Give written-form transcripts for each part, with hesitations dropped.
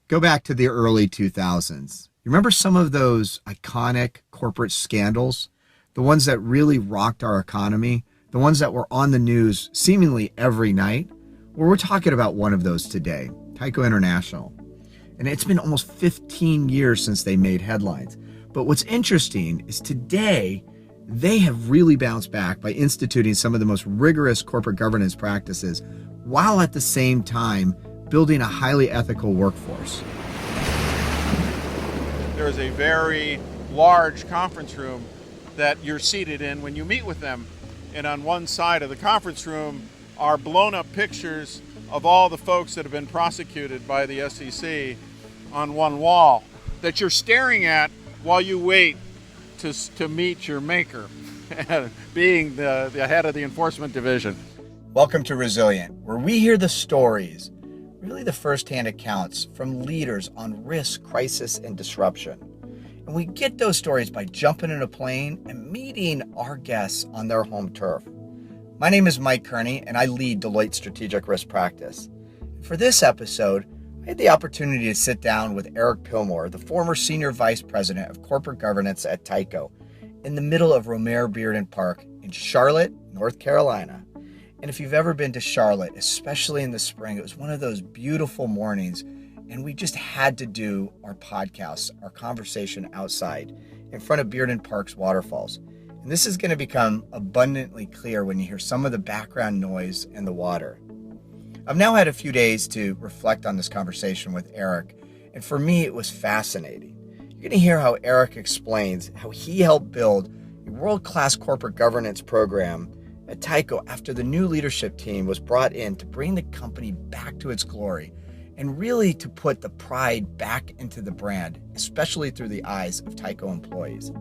Go back to the early 2000s. You remember some of those iconic corporate scandals? The ones that really rocked our economy? The ones that were on the news seemingly every night? Well, we're talking about one of those today, Tyco International. And it's been almost 15 years since they made headlines. But what's interesting is today, they have really bounced back by instituting some of the most rigorous corporate governance practices, while at the same time building a highly ethical workforce. There is a very large conference room that you're seated in when you meet with them. And on one side of the conference room are blown up pictures of all the folks that have been prosecuted by the SEC on one wall that you're staring at while you wait to meet your maker, being the head of the enforcement division. Welcome to Resilient, where we hear the stories, really the firsthand accounts from leaders on risk, crisis, and disruption. And we get those stories by jumping in a plane and meeting our guests on their home turf. My name is Mike Kearney, and I lead Deloitte Strategic Risk Practice. For this episode, I had the opportunity to sit down with Eric Pillmore, the former Senior Vice President of Corporate Governance at Tyco, in the middle of Romare Bearden Park in Charlotte, North Carolina. And if you've ever been to Charlotte, especially in the spring, it was one of those beautiful mornings, and we just had to do our podcast, our conversation outside in front of Bearden Park's waterfalls. And this is going to become abundantly clear when you hear some of the background noise and the water. I've now had a few days to reflect on this conversation with Eric, and for me, it was fascinating. You're going to hear how Eric explains how he helped build a world-class corporate governance program at Tyco after the new leadership team was brought in to bring the company back to its glory and really to put the pride back into the brand, especially through the eyes of Tyco employees.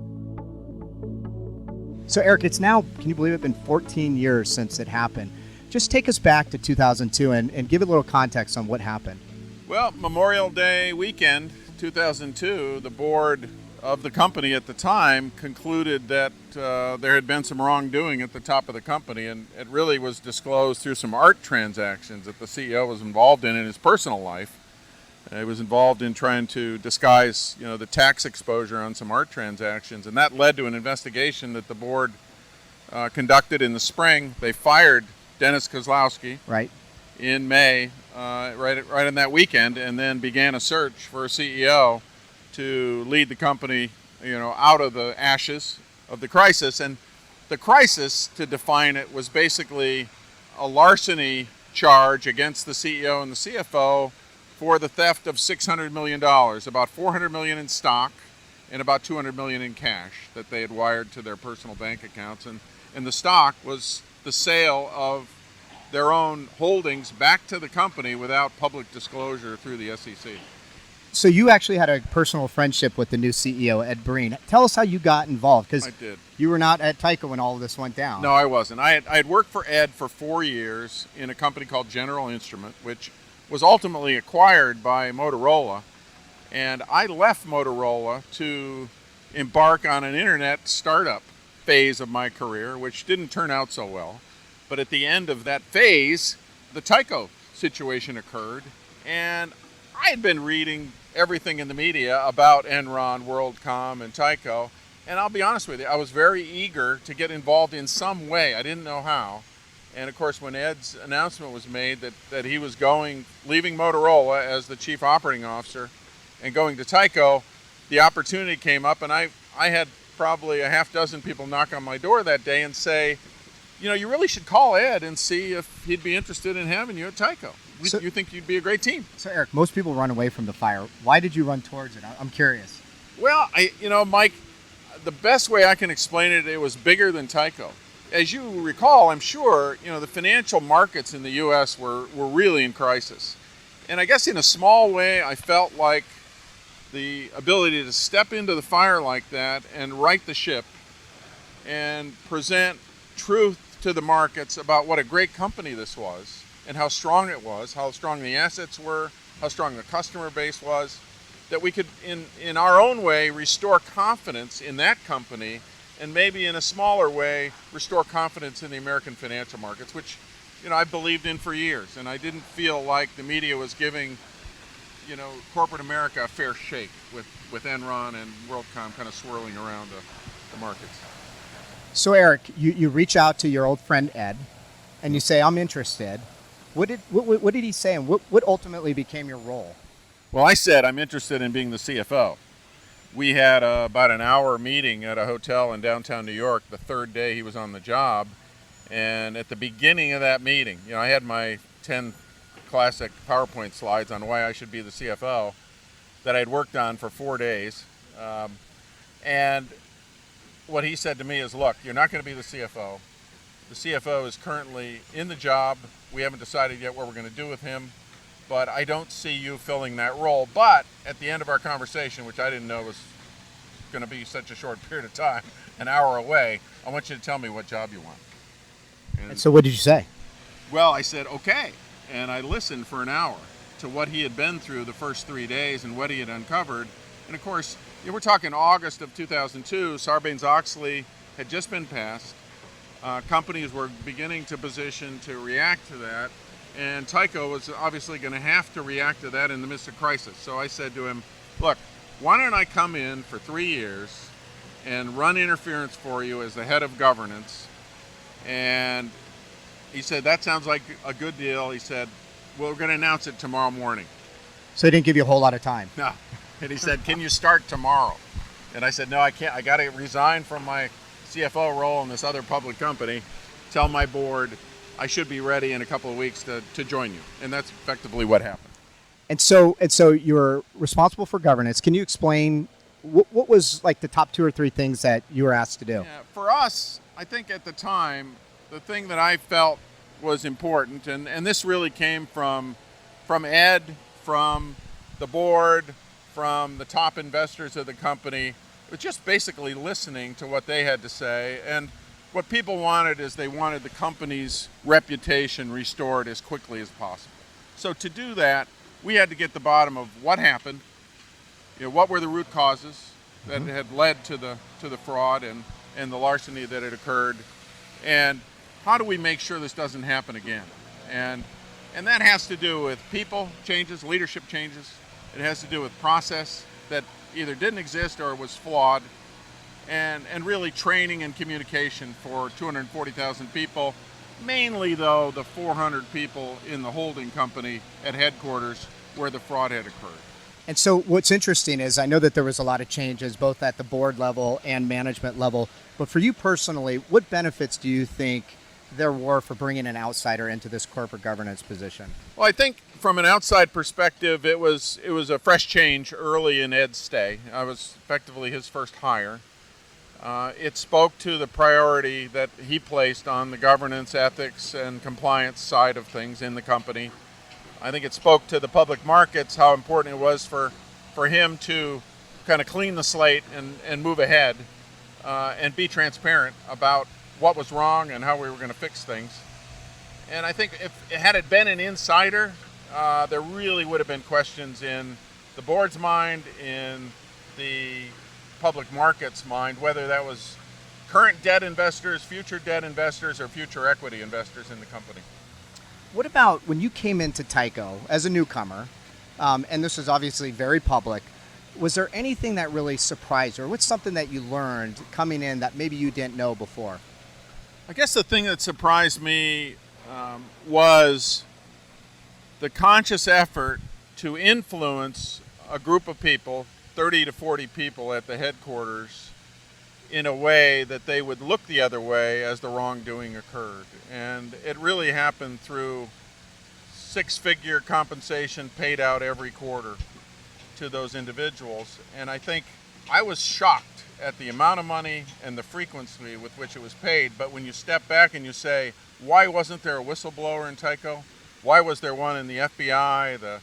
So Eric, it's now, can you believe it, been 14 years since it happened. Just take us back to 2002 and give a little context on what happened. Well, Memorial Day weekend, 2002, the board of the company at the time concluded that there had been some wrongdoing at the top of the company, and it really was disclosed through some art transactions that the CEO was involved in his personal life. He was involved in trying to disguise, the tax exposure on some art transactions, and that led to an investigation that the board conducted in the spring. They fired Dennis Kozlowski in May, right on that weekend, and then began a search for a CEO to lead the company, out of the ashes of the crisis. And the crisis, to define it, was basically a larceny charge against the CEO and the CFO for the theft of $600 million, about $400 million in stock and about $200 million in cash that they had wired to their personal bank accounts. And the stock was the sale of their own holdings back to the company without public disclosure through the SEC. So you actually had a personal friendship with the new CEO, Ed Breen. Tell us how you got involved, because you were not at Tyco when all of this went down. No, I wasn't. I had worked for Ed for 4 years in a company called General Instrument, which was ultimately acquired by Motorola. And I left Motorola to embark on an internet startup phase of my career, which didn't turn out so well. But at the end of that phase, the Tyco situation occurred, and I had been reading everything in the media about Enron, WorldCom, and Tyco, and I'll be honest with you, I was very eager to get involved in some way. I didn't know how. And of course, when Ed's announcement was made that he was leaving Motorola as the chief operating officer and going to Tyco, the opportunity came up, and I had probably a half dozen people knock on my door that day and say, you really should call Ed and see if he'd be interested in having you at Tyco. You think you'd be a great team. So Eric, most people run away from the fire. Why did you run towards it? I'm curious. Well, Mike, the best way I can explain it, it was bigger than Tyco. As you recall, I'm sure, the financial markets in the U.S. were really in crisis. And I guess in a small way, I felt like the ability to step into the fire like that and right the ship and present truth to the markets about what a great company this was and how strong it was, how strong the assets were, how strong the customer base was, that we could, in our own way, restore confidence in that company and maybe in a smaller way, restore confidence in the American financial markets, which, I believed in for years. And I didn't feel like the media was giving corporate America a fair shake with Enron and WorldCom kind of swirling around the markets. So Eric, you reach out to your old friend Ed, and you say, "I'm interested." What did he say, and what ultimately became your role? Well, I said I'm interested in being the CFO. We had about an hour meeting at a hotel in downtown New York the third day he was on the job, and at the beginning of that meeting, I had my 10 classic PowerPoint slides on why I should be the CFO that I'd worked on for 4 days, and what he said to me is, look, you're not going to be the CFO. The CFO is currently in the job. We haven't decided yet what we're going to do with him, but I don't see you filling that role. But at the end of our conversation, which I didn't know was going to be such a short period of time, an hour away, I want you to tell me what job you want. And so what did you say? Well, I said, okay. And I listened for an hour to what he had been through the first 3 days and what he had uncovered. And of course, we're talking August of 2002. Sarbanes-Oxley had just been passed. Companies were beginning to position to react to that. And Tyco was obviously going to have to react to that in the midst of crisis. So I said to him, look, why don't I come in for 3 years and run interference for you as the head of governance? And he said, that sounds like a good deal. He said, well, we're going to announce it tomorrow morning. So he didn't give you a whole lot of time. No. And he said, can you start tomorrow? And I said, no, I can't. I got to resign from my CFO role in this other public company, tell my board I should be ready in a couple of weeks to join you. And that's effectively what happened. And so you're responsible for governance. Can you explain what was like the top 2 or 3 things that you were asked to do? Yeah, for us, I think at the time, the thing that I felt was important, and this really came from Ed, from the board, from the top investors of the company, was just basically listening to what they had to say. And what people wanted is they wanted the company's reputation restored as quickly as possible. So to do that, we had to get the bottom of what happened, what were the root causes that had led to the fraud and the larceny that had occurred, and how do we make sure this doesn't happen again? And that has to do with people changes, leadership changes. It has to do with process that either didn't exist or was flawed, and really training and communication for 240,000 people, mainly though the 400 people in the holding company at headquarters where the fraud had occurred. And so what's interesting is I know that there was a lot of changes both at the board level and management level, but for you personally, what benefits do you think there were for bringing an outsider into this corporate governance position? Well, I think from an outside perspective, it was a fresh change early in Ed's stay. I was effectively his first hire. It spoke to the priority that he placed on the governance, ethics, and compliance side of things in the company. I think it spoke to the public markets how important it was for him to kind of clean the slate and move ahead and be transparent about what was wrong and how we were going to fix things. And I think had it been an insider, there really would have been questions in the board's mind, in the public market's mind, whether that was current debt investors, future debt investors, or future equity investors in the company. What about when you came into Tyco as a newcomer, and this is obviously very public, was there anything that really surprised you, or what's something that you learned coming in that maybe you didn't know before? I guess the thing that surprised me was the conscious effort to influence a group of people, 30 to 40 people at the headquarters, in a way that they would look the other way as the wrongdoing occurred. And it really happened through 6-figure compensation paid out every quarter to those individuals. And I think I was shocked at the amount of money and the frequency with which it was paid. But when you step back and you say, why wasn't there a whistleblower in Tyco? Why was there one in the FBI, the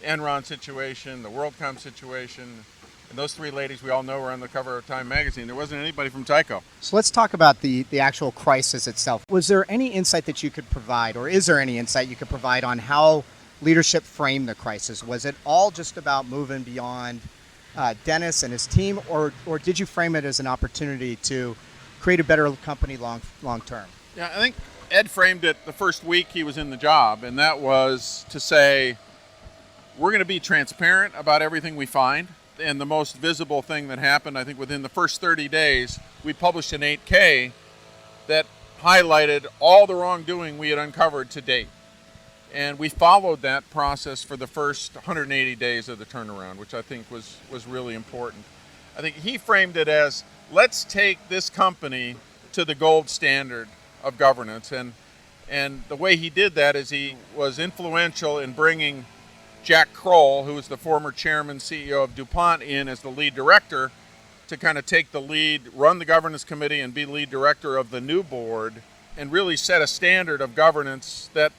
Enron situation, the WorldCom situation? And those 3 ladies we all know were on the cover of Time magazine. There wasn't anybody from Tyco. So let's talk about the actual crisis itself. Was there any insight that you could provide, or is there any insight you could provide on how leadership framed the crisis? Was it all just about moving beyond Dennis and his team, or did you frame it as an opportunity to create a better company long term? Yeah, I think Ed framed it the first week he was in the job, and that was to say, we're going to be transparent about everything we find. And the most visible thing that happened, I think within the first 30 days, we published an 8K that highlighted all the wrongdoing we had uncovered to date. And we followed that process for the first 180 days of the turnaround, which I think was really important. I think he framed it as, let's take this company to the gold standard of governance. And the way he did that is he was influential in bringing Jack Kroll, who was the former chairman, CEO of DuPont, in as the lead director to kind of take the lead, run the governance committee, and be lead director of the new board, and really set a standard of governance that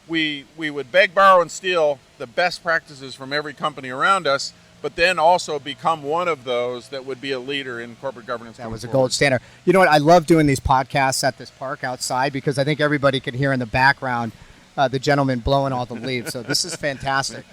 we would beg, borrow, and steal the best practices from every company around us, but then also become one of those that would be a leader in corporate governance. That was a gold standard. You know what? I love doing these podcasts at this park outside because I think everybody can hear in the background the gentleman blowing all the leaves. So this is fantastic.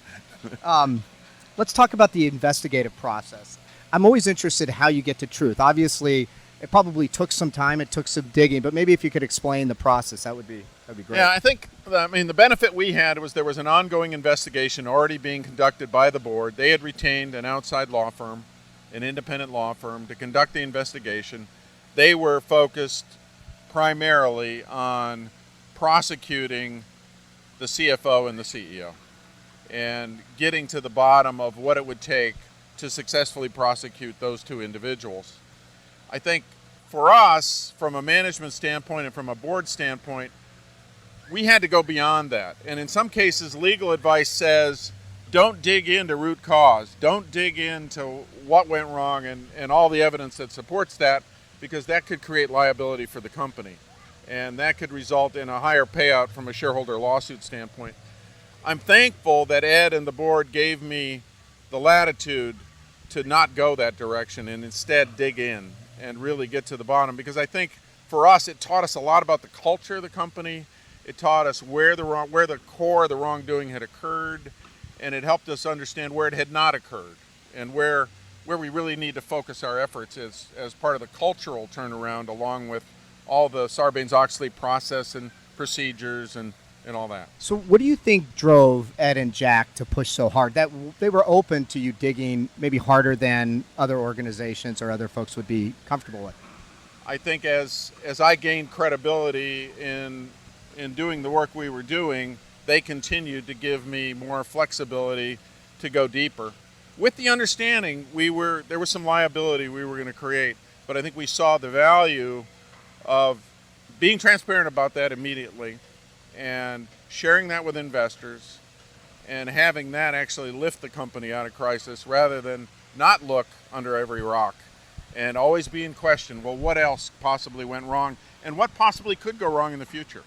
Let's talk about the investigative process. I'm always interested in how you get to truth. Obviously, it probably took some time. It took some digging. But maybe if you could explain the process, that would be great. Yeah, the benefit we had was there was an ongoing investigation already being conducted by the board. They had retained an outside law firm, an independent law firm, to conduct the investigation. They were focused primarily on prosecuting the CFO and the CEO and getting to the bottom of what it would take to successfully prosecute those two individuals. I think for us, from a management standpoint and from a board standpoint, we had to go beyond that. And in some cases, legal advice says, don't dig into root cause. Don't dig into what went wrong and all the evidence that supports that, because that could create liability for the company. And that could result in a higher payout from a shareholder lawsuit standpoint. I'm thankful that Ed and the board gave me the latitude to not go that direction and instead dig in and really get to the bottom, because I think for us it taught us a lot about the culture of the company. It taught us where the core of the wrongdoing had occurred, and it helped us understand where it had not occurred and where we really need to focus our efforts as part of the cultural turnaround, along with all the Sarbanes-Oxley process and procedures and all that. So what do you think drove Ed and Jack to push so hard? That they were open to you digging maybe harder than other organizations or other folks would be comfortable with? I think as I gained credibility in doing the work we were doing, they continued to give me more flexibility to go deeper, with the understanding there was some liability we were going to create. But I think we saw the value of being transparent about that immediately and sharing that with investors and having that actually lift the company out of crisis, rather than not look under every rock and always be in question. Well, what else possibly went wrong and what possibly could go wrong in the future?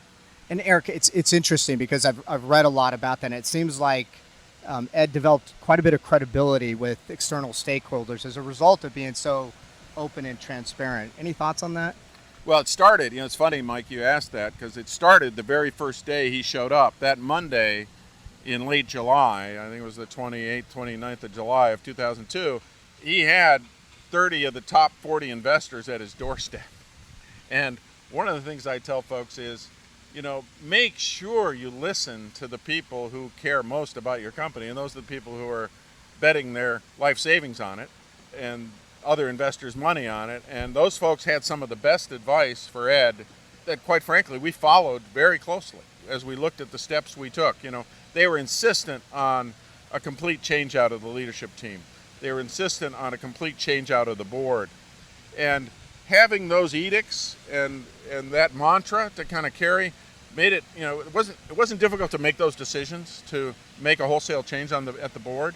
And Eric, it's interesting because I've read a lot about that, and it seems like Ed developed quite a bit of credibility with external stakeholders as a result of being so open and transparent. Any thoughts on that? Well, it started, it's funny, Mike, you asked that, because it started the very first day he showed up, that Monday in late July. I think it was the 28th, 29th of July of 2002. He had 30 of the top 40 investors at his doorstep. And one of the things I tell folks is, make sure you listen to the people who care most about your company, and those are the people who are betting their life savings on it and other investors' money on it. And those folks had some of the best advice for Ed that, quite frankly, we followed very closely as we looked at the steps we took. They were insistent on a complete change out of the leadership team. They were insistent on a complete change out of the board. And having those edicts and that mantra to kind of carry made it, it wasn't difficult to make those decisions, to make a wholesale change at the board,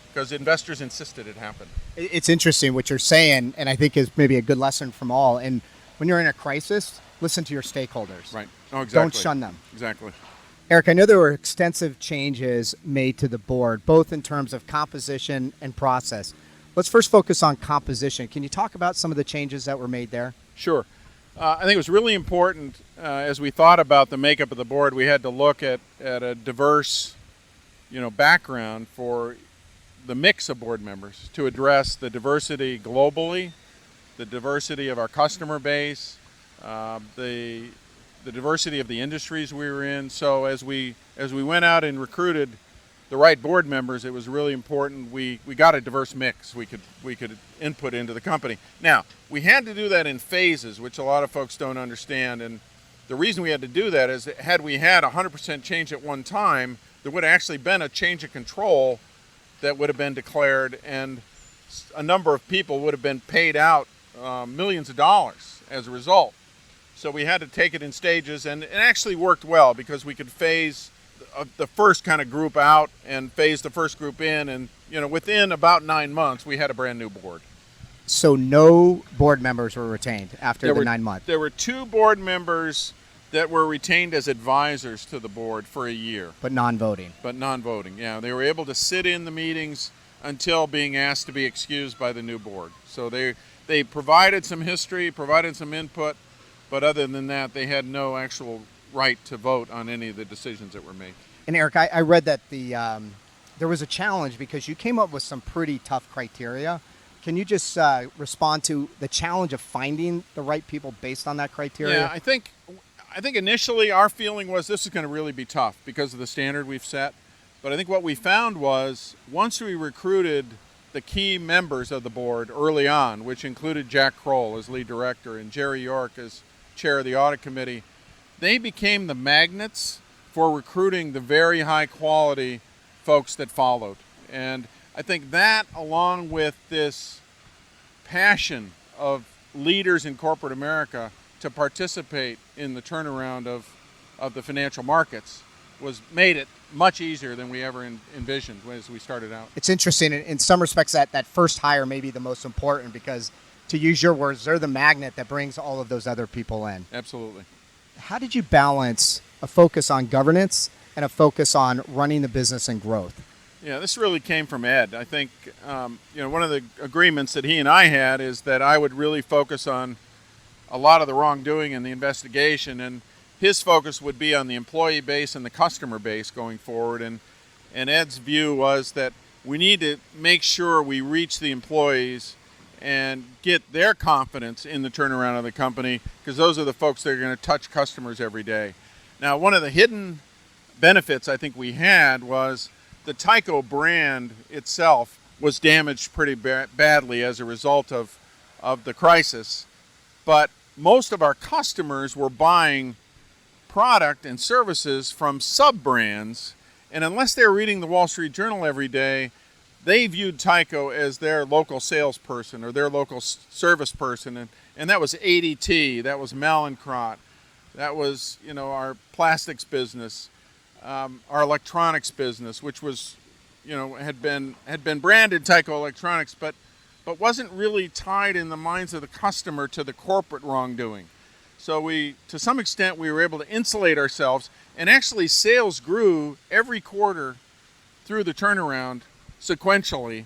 because investors insisted it happen. It's interesting what you're saying, and I think is maybe a good lesson from all. And when you're in a crisis, listen to your stakeholders. Right. Oh, exactly. Don't shun them. Exactly. Eric, I know there were extensive changes made to the board, both in terms of composition and process. Let's first focus on composition. Can you talk about some of the changes that were made there? Sure. I think it was really important as we thought about the makeup of the board. We had to look at a diverse, background for the mix of board members to address the diversity globally, the diversity of our customer base, the diversity of the industries we were in. So as we went out and recruited the right board members, it was really important we got a diverse mix we could input into the company. Now, we had to do that in phases, which a lot of folks don't understand. And the reason we had to do that is that had we had 100% change at one time, there would have actually been a change of control that would have been declared, and a number of people would have been paid out millions of dollars as a result. So we had to take it in stages, and it actually worked well because we could phase the first kind of group out and phase the first group in, and within about 9 months we had a brand new board. So no board members were retained after the 9 months? There were 2 board members that were retained as advisors to the board for a year. But non-voting? But non-voting, yeah. They were able to sit in the meetings until being asked to be excused by the new board. So they provided some history, provided some input, but other than that, they had no actual right to vote on any of the decisions that were made. And Eric, I read that there was a challenge because you came up with some pretty tough criteria. Can you just respond to the challenge of finding the right people based on that criteria? Yeah, I think initially our feeling was this is going to really be tough because of the standard we've set. But I think what we found was once we recruited the key members of the board early on, which included Jack Kroll as lead director and Jerry York as chair of the audit committee, they became the magnets for recruiting the very high quality folks that followed. And I think that, along with this passion of leaders in corporate America to participate in the turnaround of the financial markets, made it much easier than we ever envisioned as we started out. It's interesting. In some respects, that first hire may be the most important because, to use your words, they're the magnet that brings all of those other people in. Absolutely. How did you balance a focus on governance and a focus on running the business and growth? Yeah, this really came from Ed. I think one of the agreements that he and I had is that I would really focus on a lot of the wrongdoing in the investigation, and his focus would be on the employee base and the customer base going forward. And Ed's view was that we need to make sure we reach the employees and get their confidence in the turnaround of the company, because those are the folks that are going to touch customers every day. Now, one of the hidden benefits I think we had was the Tyco brand itself was damaged pretty badly as a result of the crisis. But most of our customers were buying product and services from sub-brands, and unless they're reading the Wall Street Journal every day, they viewed Tyco as their local salesperson or their local service person, and that was ADT, that was Mallinckrodt, that was our plastics business, our electronics business, which was had been branded Tyco Electronics, but wasn't really tied in the minds of the customer to the corporate wrongdoing. So to some extent, we were able to insulate ourselves, and actually sales grew every quarter through the turnaround sequentially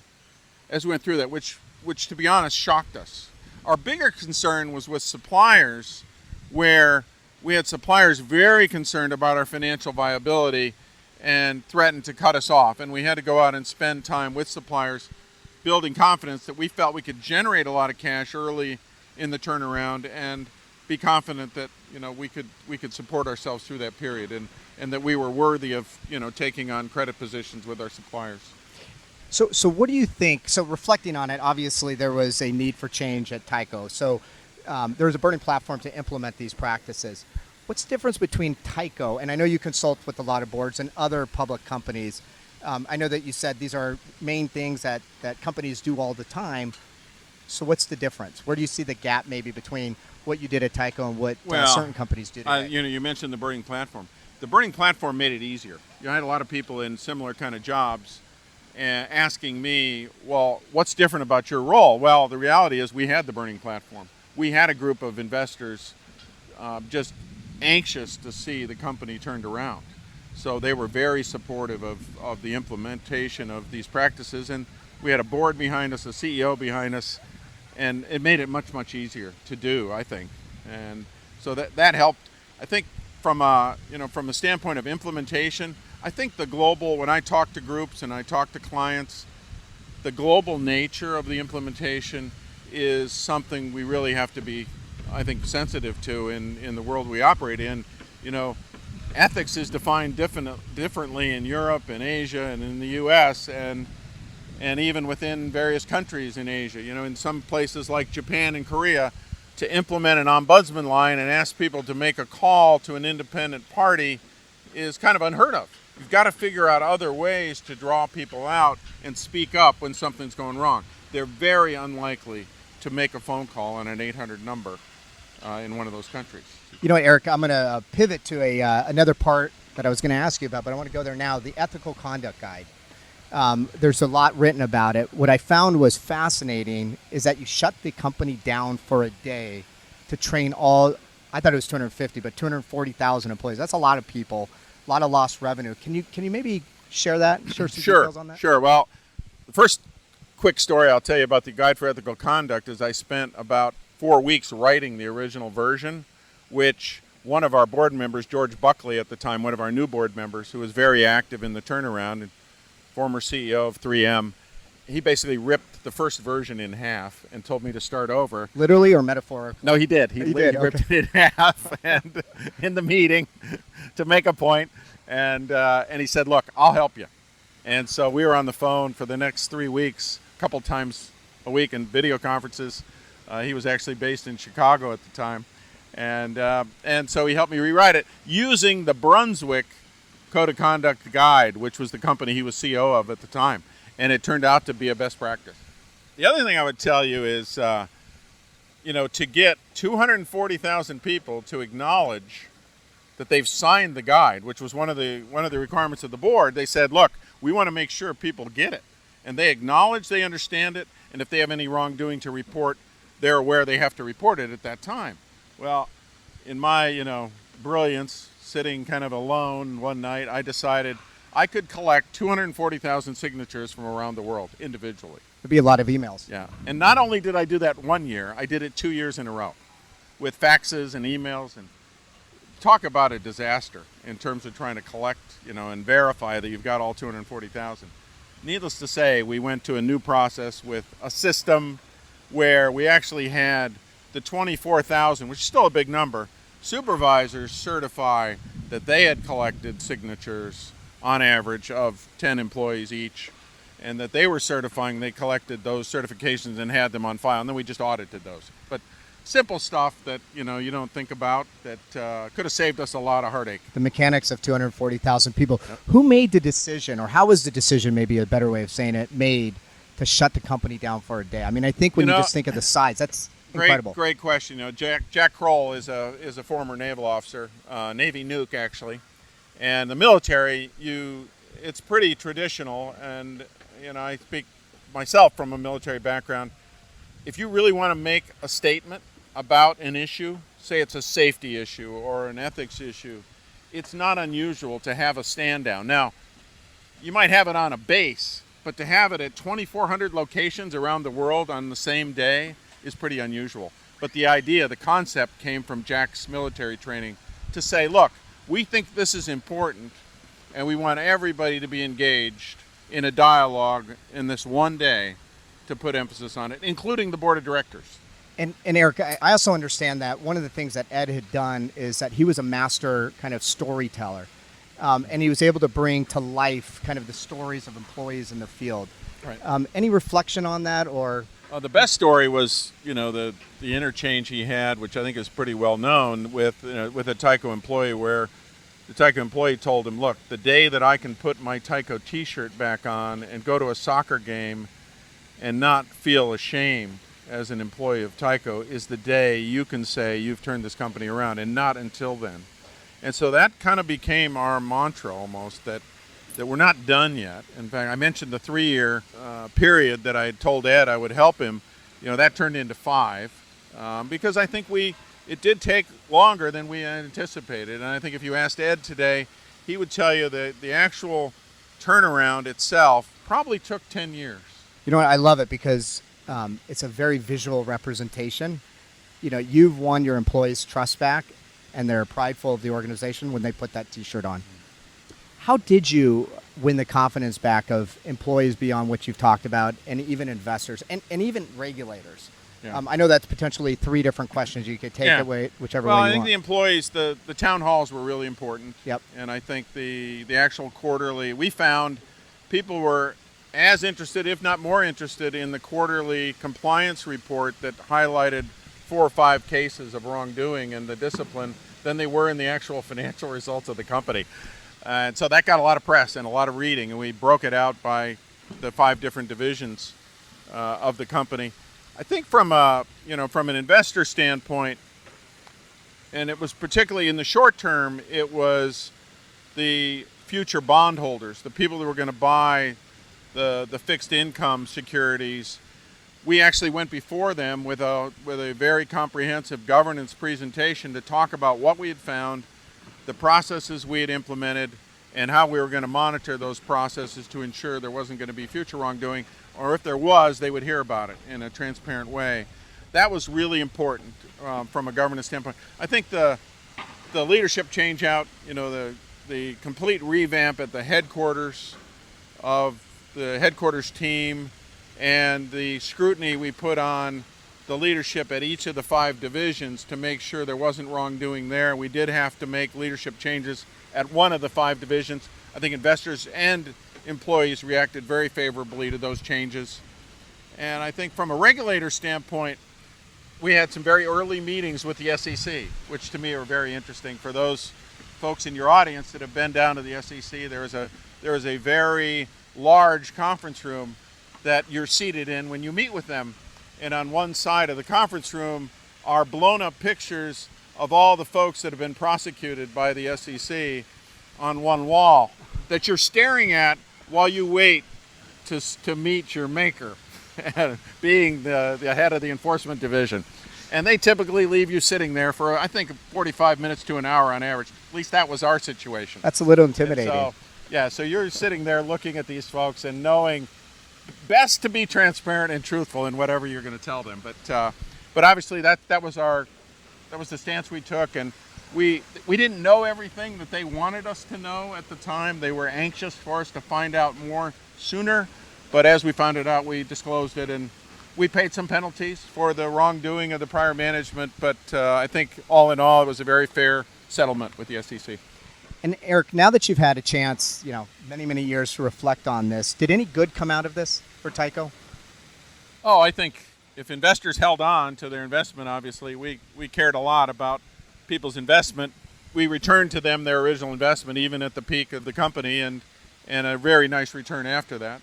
as we went through that, which to be honest shocked us. Our bigger concern was with suppliers, where we had suppliers very concerned about our financial viability and threatened to cut us off, and we had to go out and spend time with suppliers building confidence that we felt we could generate a lot of cash early in the turnaround and be confident that we could support ourselves through that period, and that we were worthy of taking on credit positions with our suppliers. So what do you think? So reflecting on it, obviously there was a need for change at Tyco. So there was a burning platform to implement these practices. What's the difference between Tyco, and I know you consult with a lot of boards, and other public companies? I know that you said these are main things that companies do all the time. So what's the difference? Where do you see the gap maybe between what you did at Tyco and what certain companies do today? You mentioned the burning platform. The burning platform made it easier. I had a lot of people in similar kind of jobs asking me, well, what's different about your role? Well, the reality is we had the burning platform. We had a group of investors just anxious to see the company turned around. So they were very supportive of the implementation of these practices, and we had a board behind us, a CEO behind us, and it made it much, much easier to do, I think. And so that helped. I think from a standpoint of implementation, I think when I talk to groups and I talk to clients, the global nature of the implementation is something we really have to be, I think, sensitive to in the world we operate in. ethics is defined differently in Europe and Asia and in the U.S. and even within various countries in Asia. You know, in some places like Japan and Korea, to implement an ombudsman line and ask people to make a call to an independent party is kind of unheard of. You've got to figure out other ways to draw people out and speak up when something's going wrong. They're very unlikely to make a phone call on an 800 number in one of those countries. You know, Eric, I'm going to pivot to another part that I was going to ask you about, but I want to go there now, the Ethical Conduct Guide. There's a lot written about it. What I found was fascinating is that you shut the company down for a day to train all, I thought it was 250, but 240,000 employees. That's a lot of people, a lot of lost revenue. Can you maybe share that? Share some details on that? Sure. Well, the first quick story I'll tell you about the Guide for Ethical Conduct is I spent about 4 weeks writing the original version, which one of our board members, George Buckley at the time, one of our new board members, who was very active in the turnaround, and former CEO of 3M, he basically ripped the first version in half and told me to start over. Literally or metaphorically? No, he did. He ripped it in half and in the meeting to make a point, and he said, "Look, I'll help you." And so we were on the phone for the next 3 weeks, a couple times a week in video conferences. He was actually based in Chicago at the time, and so he helped me rewrite it using the Brunswick Code of Conduct Guide, which was the company he was CEO of at the time, and it turned out to be a best practice. The other thing I would tell you is, to get 240,000 people to acknowledge that they've signed the guide, which was one of the requirements of the board. They said, "Look, we want to make sure people get it," and they acknowledge they understand it, and if they have any wrongdoing to report, they're aware they have to report it at that time. Well, in my brilliance, sitting kind of alone one night, I decided I could collect 240,000 signatures from around the world individually. There'd be a lot of emails. Yeah, and not only did I do that 1 year, I did it 2 years in a row with faxes and emails, and talk about a disaster in terms of trying to collect, and verify that you've got all 240,000. Needless to say, we went to a new process with a system where we actually had the 24,000, which is still a big number, supervisors certify that they had collected signatures on average of 10 employees each, and that they were certifying they collected those certifications and had them on file, and then we just audited those. But simple stuff that you don't think about that could have saved us a lot of heartache. The mechanics of 240,000 people. Yep. Who made the decision, or how was the decision, maybe a better way of saying it, made to shut the company down for a day? I mean, I think when you just think of the size, that's incredible. Great question. Jack Kroll is a former naval officer, Navy nuke actually, and the military, it's pretty traditional, and I speak myself from a military background. If you really want to make a statement about an issue, say it's a safety issue or an ethics issue, it's not unusual to have a stand down. Now, you might have it on a base, but to have it at 2,400 locations around the world on the same day is pretty unusual. But the concept came from Jack's military training to say, look, we think this is important and we want everybody to be engaged in a dialogue in this one day to put emphasis on it, including the board of directors. And Eric, I also understand that one of the things that Ed had done is that he was a master kind of storyteller. And he was able to bring to life kind of the stories of employees in the field. Right. Any reflection on that, or? The best story was, the interchange he had, which I think is pretty well known, with a Tyco employee, where the Tyco employee told him, "Look, the day that I can put my Tyco T-shirt back on and go to a soccer game and not feel ashamed as an employee of Tyco is the day you can say you've turned this company around, and not until then." And so that kind of became our mantra almost, that we're not done yet. In fact, I mentioned the 3-year period that I had told Ed I would help him. That turned into 5 because I think it did take longer than we anticipated. And I think if you asked Ed today, he would tell you that the actual turnaround itself probably took 10 years. You know what? I love it because it's a very visual representation. You've won your employees' trust back, and they're prideful of the organization when they put that T-shirt on. How did you win the confidence back of employees beyond what you've talked about, and even investors and even regulators? Yeah. I know that's potentially 3 different questions. You could take Yeah. it whichever Well, way I you think want. the employees, the town halls were really important. Yep. And I think the actual quarterly, we found people were as interested, if not more interested, in the quarterly compliance report that highlighted 4 or 5 cases of wrongdoing and the discipline than they were in the actual financial results of the company. And so that got a lot of press and a lot of reading, and we broke it out by the 5 different divisions of the company. I think from from an investor standpoint, and it was particularly in the short term, it was the future bondholders, the people who were going to buy the fixed income securities. We actually went before them with a very comprehensive governance presentation to talk about what we had found, the processes we had implemented, and how we were going to monitor those processes to ensure there wasn't going to be future wrongdoing, or if there was, they would hear about it in a transparent way. That was really important from a governance standpoint. I think the leadership change out, the complete revamp at the headquarters of the headquarters team, and the scrutiny we put on the leadership at each of the 5 divisions to make sure there wasn't wrongdoing there. We did have to make leadership changes at one of the 5 divisions. I think investors and employees reacted very favorably to those changes. And I think from a regulator standpoint, we had some very early meetings with the SEC, which to me are very interesting. For those folks in your audience that have been down to the SEC, there is a very large conference room that you're seated in when you meet with them. And on one side of the conference room are blown up pictures of all the folks that have been prosecuted by the SEC on one wall that you're staring at while you wait to meet your maker, being the head of the enforcement division. And they typically leave you sitting there for, I think, 45 minutes to an hour on average. At least that was our situation. That's a little intimidating. So you're sitting there looking at these folks and knowing best to be transparent and truthful in whatever you're going to tell them. But obviously that was the stance we took, and we didn't know everything that they wanted us to know at the time. They were anxious for us to find out more sooner, but as we found it out, we disclosed it, and we paid some penalties for the wrongdoing of the prior management. But I think all in all, it was a very fair settlement with the SEC. And Eric, now that you've had a chance, many, many years to reflect on this, did any good come out of this for Tyco? Oh, I think if investors held on to their investment, obviously, we cared a lot about people's investment. We returned to them their original investment, even at the peak of the company, and a very nice return after that.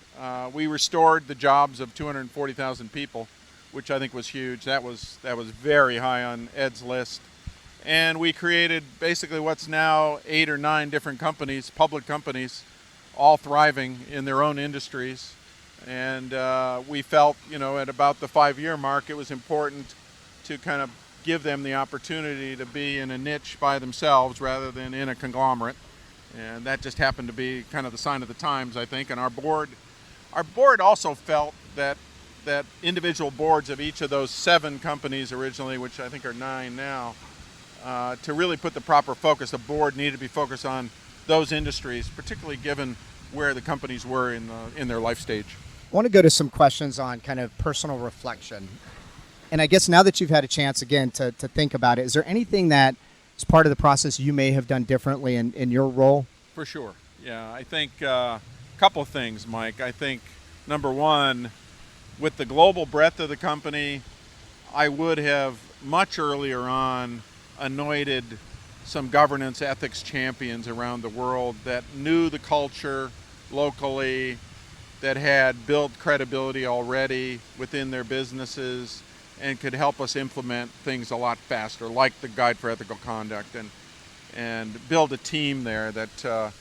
We restored the jobs of 240,000 people, which I think was huge. That was very high on Ed's list. And we created basically what's now 8 or 9 different companies, public companies, all thriving in their own industries. And we felt, at about the 5-year mark, it was important to kind of give them the opportunity to be in a niche by themselves rather than in a conglomerate. And that just happened to be kind of the sign of the times, I think. And our board also felt that individual boards of each of those 7 companies originally, which I think are 9 now, to really put the proper focus, the board needed to be focused on those industries, particularly given where the companies were in their life stage. I want to go to some questions on kind of personal reflection. And I guess now that you've had a chance again to think about it, is there anything that is part of the process you may have done differently in your role? For sure. Yeah, I think a couple of things, Mike. I think, number one, with the global breadth of the company, I would have much earlier on anointed some governance ethics champions around the world that knew the culture locally, that had built credibility already within their businesses, and could help us implement things a lot faster, like the Guide for Ethical Conduct, and build a team there. That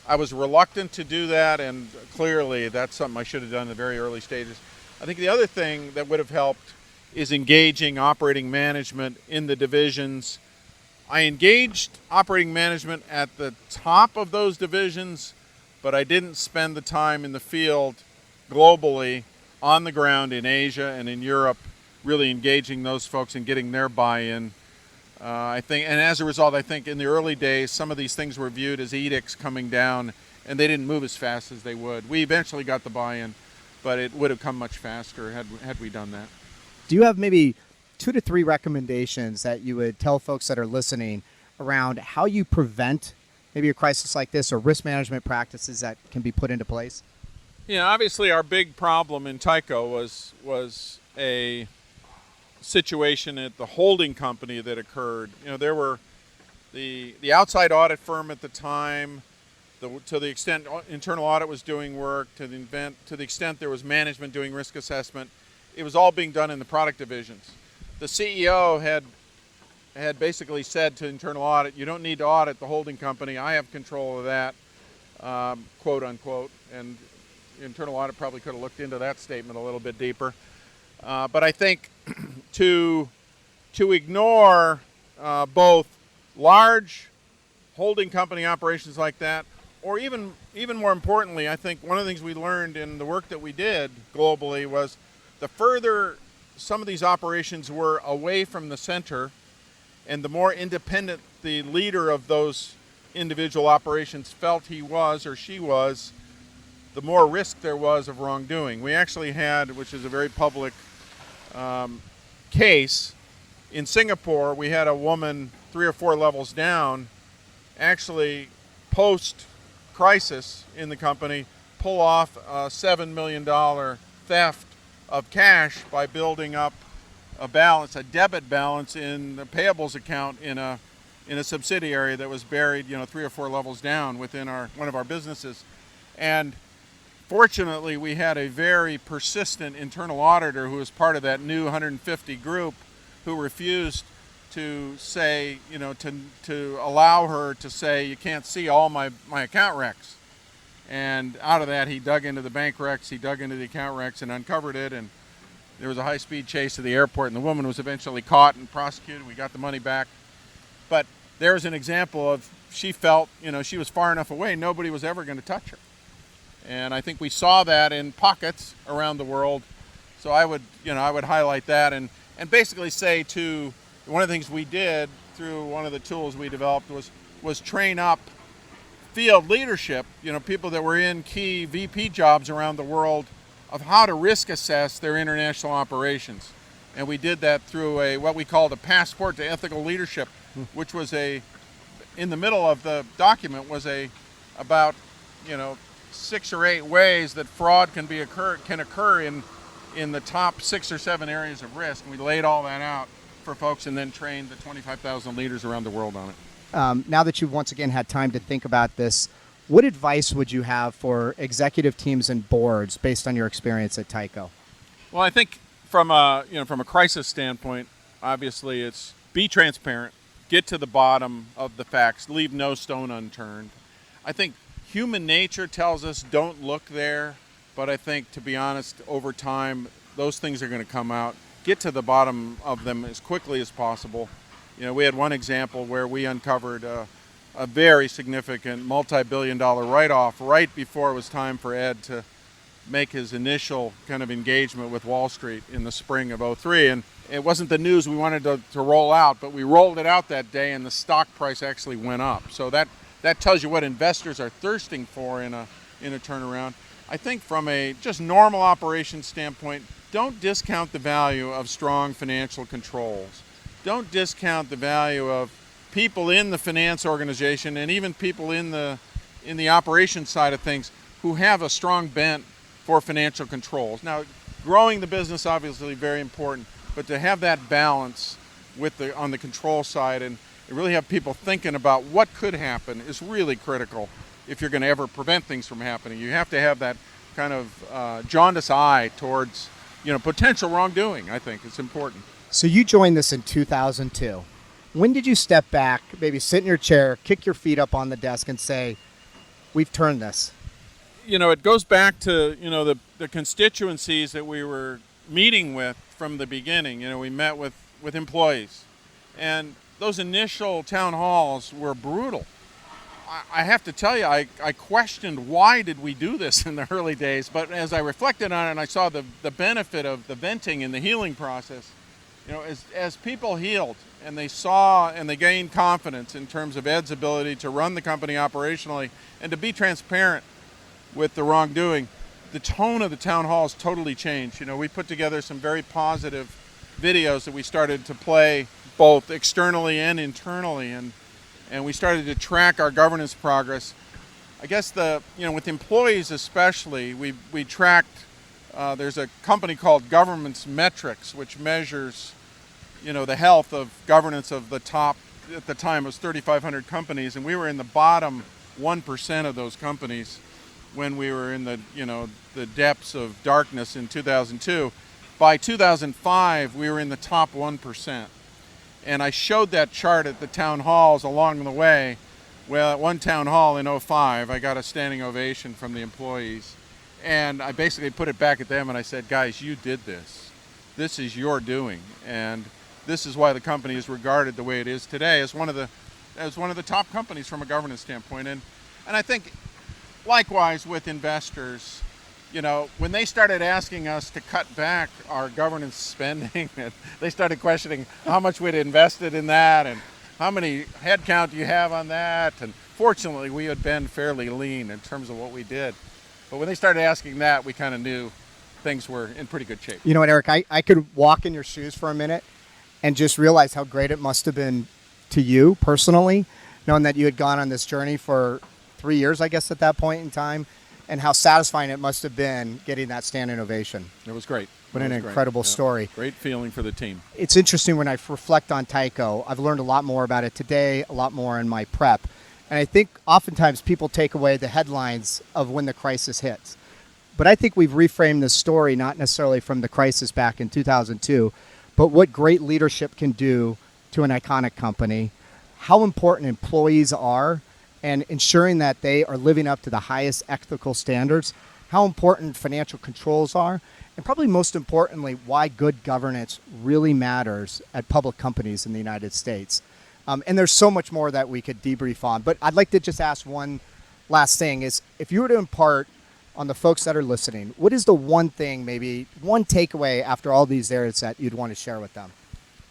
I was reluctant to do that, and clearly that's something I should have done in the very early stages. I think the other thing that would have helped is engaging operating management in the divisions. I engaged operating management at the top of those divisions, but I didn't spend the time in the field globally, on the ground in Asia and in Europe, really engaging those folks and getting their buy-in. I think, and as a result, I think in the early days, some of these things were viewed as edicts coming down, and they didn't move as fast as they would. We eventually got the buy-in, but it would have come much faster had we done that. Do you have maybe 2 to 3 recommendations that you would tell folks that are listening around how you prevent maybe a crisis like this, or risk management practices that can be put into place? Yeah, obviously our big problem in Tyco was a situation at the holding company that occurred. There were the outside audit firm at the time, to the extent internal audit was doing work, to the extent there was management doing risk assessment, it was all being done in the product divisions. The CEO had basically said to internal audit, you don't need to audit the holding company, I have control of that, quote unquote, and internal audit probably could have looked into that statement a little bit deeper. But I think to ignore both large holding company operations like that, or even more importantly, I think one of the things we learned in the work that we did globally was the further some of these operations were away from the center, and the more independent the leader of those individual operations felt he was or she was, the more risk there was of wrongdoing. We actually had, which is a very public case, in Singapore, we had a woman 3 or 4 levels down actually post-crisis in the company pull off a $7 million theft of cash by building up a balance, a debit balance in the payables account in a subsidiary that was buried, 3 or 4 levels down within one of our businesses. And fortunately, we had a very persistent internal auditor who was part of that new 150 group who refused to say, to allow her to say, you can't see all my account recs. And out of that, he dug into the bank recs, he dug into the account recs and uncovered it. And there was a high-speed chase to the airport, and the woman was eventually caught and prosecuted. We got the money back. But there's an example of, she felt, she was far enough away, nobody was ever going to touch her. And I think we saw that in pockets around the world. So I would highlight that and basically say to, one of the things we did through one of the tools we developed was train up field leadership, people that were in key VP jobs around the world, of how to risk assess their international operations. And we did that through what we called a passport to ethical leadership, which was in the middle of the document was about 6 or 8 ways that fraud can occur in the top 6 or 7 areas of risk. And we laid all that out for folks and then trained the 25,000 leaders around the world on it. Now that you've once again had time to think about this, what advice would you have for executive teams and boards based on your experience at Tyco? Well, I think from a crisis standpoint, obviously it's be transparent, get to the bottom of the facts, leave no stone unturned. I think human nature tells us don't look there, but I think, to be honest, over time, those things are going to come out. Get to the bottom of them as quickly as possible. We had one example where we uncovered a very significant multi-billion-dollar write-off right before it was time for Ed to make his initial kind of engagement with Wall Street in the spring of '03. And it wasn't the news we wanted to roll out, but we rolled it out that day and the stock price actually went up. So that tells you what investors are thirsting for in a turnaround. I think from a just normal operations standpoint, don't discount the value of strong financial controls. Don't discount the value of people in the finance organization and even people in the operations side of things who have a strong bent for financial controls. Now, growing the business obviously very important, but to have that balance on the control side and really have people thinking about what could happen is really critical if you're going to ever prevent things from happening. You have to have that kind of jaundiced eye towards potential wrongdoing. I think it's important. So you joined this in 2002. When did you step back, maybe sit in your chair, kick your feet up on the desk and say, we've turned this? It goes back to, the constituencies that we were meeting with from the beginning. We met with employees. And those initial town halls were brutal. I have to tell you, I questioned why did we do this in the early days. But as I reflected on it and I saw the benefit of the venting and the healing process, as people healed and they saw and they gained confidence in terms of Ed's ability to run the company operationally and to be transparent with the wrongdoing, the tone of the town halls totally changed. We put together some very positive videos that we started to play both externally and internally, and we started to track our governance progress. I guess with employees especially, we tracked. There's a company called Governance Metrics, which measures, the health of governance of the top. At the time, it was 3,500 companies, and we were in the bottom 1% of those companies when we were in the depths of darkness in 2002. By 2005, we were in the top 1%. And I showed that chart at the town halls along the way. Well, at one town hall in 2005, I got a standing ovation from the employees. And I basically put it back at them and I said, guys, you did this. This is your doing. And this is why the company is regarded the way it is today as one of the top companies from a governance standpoint. And I think likewise with investors, when they started asking us to cut back our governance spending, they started questioning how much we'd invested in that and how many headcount do you have on that. And fortunately, we had been fairly lean in terms of what we did. But when they started asking that, we kind of knew things were in pretty good shape. You know what, Eric, I could walk in your shoes for a minute and just realize how great it must have been to you personally, knowing that you had gone on this journey for 3 years, I guess, at that point in time, and how satisfying it must have been getting that standing ovation. It was great. What an incredible story. Great feeling for the team. It's interesting when I reflect on Tyco. I've learned a lot more about it today, a lot more in my prep. And I think oftentimes people take away the headlines of when the crisis hits. But I think we've reframed the story not necessarily from the crisis back in 2002, but what great leadership can do to an iconic company, how important employees are, and ensuring that they are living up to the highest ethical standards, how important financial controls are, and probably most importantly, why good governance really matters at public companies in the United States. And there's so much more that we could debrief on. But I'd like to just ask one last thing is, if you were to impart on the folks that are listening, what is the one thing, maybe one takeaway after all these years that you'd want to share with them?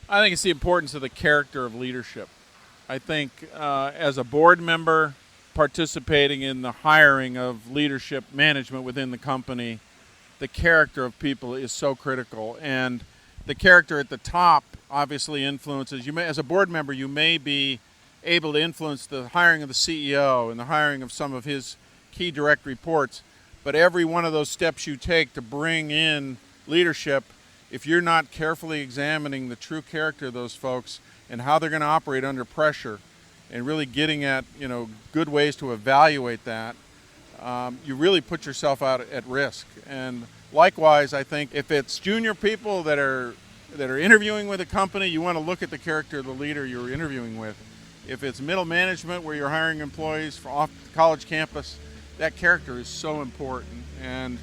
I think it's the importance of the character of leadership. I think as a board member participating in the hiring of leadership management within the company, the character of people is so critical. And the character at the top obviously influences. As a board member, you may be able to influence the hiring of the CEO and the hiring of some of his key direct reports. But every one of those steps you take to bring in leadership, if you're not carefully examining the true character of those folks and how they're going to operate under pressure and really getting at good ways to evaluate that, you really put yourself out at risk. And likewise, I think if it's junior people that are interviewing with a company, you want to look at the character of the leader you're interviewing with. If it's middle management where you're hiring employees from off the college campus, that character is so important. And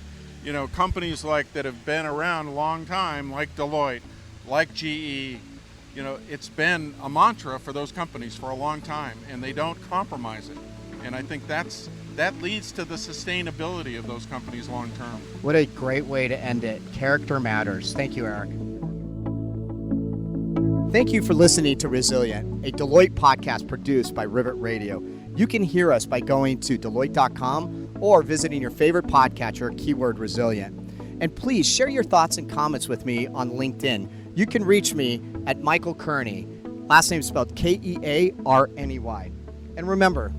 companies that have been around a long time, like Deloitte, like GE, it's been a mantra for those companies for a long time, and they don't compromise it. And I think that leads to the sustainability of those companies long term. What a great way to end it. Character matters. Thank you, Eric. Thank you for listening to Resilient, a Deloitte podcast produced by Rivet Radio. You can hear us by going to Deloitte.com or visiting your favorite podcatcher, keyword resilient. And please share your thoughts and comments with me on LinkedIn. You can reach me at Michael Kearney, last name spelled Kearney. And remember,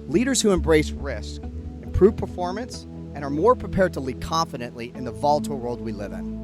leaders who embrace risk, improve performance, and are more prepared to lead confidently in the volatile world we live in.